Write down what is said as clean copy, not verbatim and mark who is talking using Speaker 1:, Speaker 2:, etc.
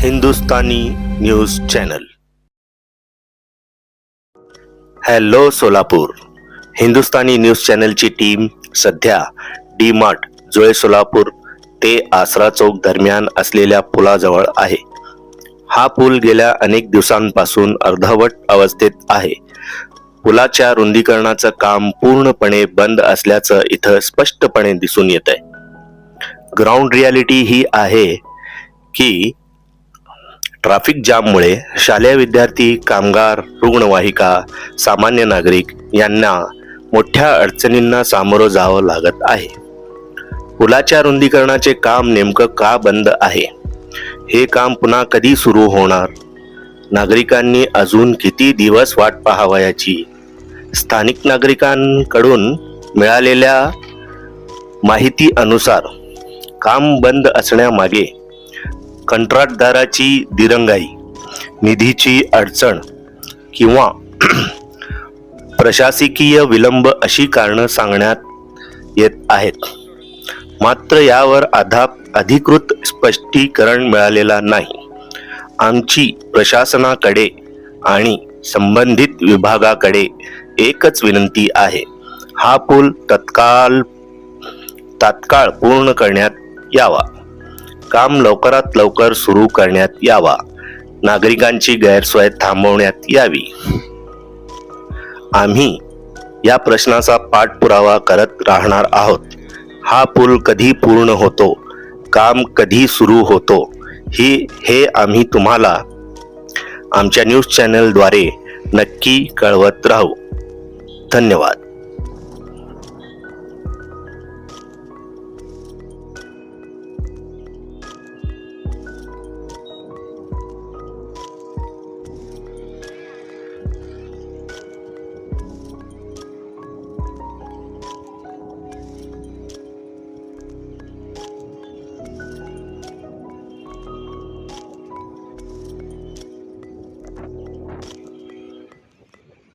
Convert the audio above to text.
Speaker 1: Hindustani news channel. Hello Solapur. Hindustani news चॅनलची team सध्या D Mart Jule Solapur ते आसरा चौक दरम्यान असलेल्या पुलाजवळ आहे. हा पूल गेल्या अनेक दिवसांपासून अर्धवट अवस्थेत आहे. पुलाच्या रुंदीकरणाचं काम पूर्णपणे बंद असल्याचं इथं स्पष्टपणे दिसून येत आहे. ग्राउंड रियालिटी ही आहे की ट्रॅफिक जाममुळे शालेय विद्यार्थी, कामगार, रुग्णवाहिका, सामान्य नागरिक यांना मोठ्या अडचणींना सामोरं जावं लागत आहे. पुलाच्या रुंदीकरणाचे काम नेमकं का बंद आहे? हे काम पुन्हा कधी सुरू होणार? नागरिकांनी अजून किती दिवस वाट पाहावयाची? स्थानिक नागरिकांकडून मिळालेल्या माहिती अनुसार काम बंद असण्यामागे कंत्राटदाराची दिरंगाई, निधीची अडचण किंवा प्रशासकीय विलंब अशी कारणं सांगण्यात येत आहेत. मात्र यावर अधिकृत स्पष्टीकरण मिळालेला नाही. आमची प्रशासनाकडे आणि संबंधित विभागाकडे एकच विनंती आहे. हा पूल तात्काळ पूर्ण करण्यात यावा. काम लवकरात लवकर सुरू करण्यात यावा. नागरिकांची गैरसोय थांबवण्यात यावी. आम्ही या प्रश्नाचा पाठपुरावा करत राहणार आहोत. हा पूल कधी पूर्ण होतो, काम कधी सुरू होतो, हे आम्ही तुम्हाला आमच्या न्यूज चॅनलद्वारे नक्की कळवत राहू. धन्यवाद.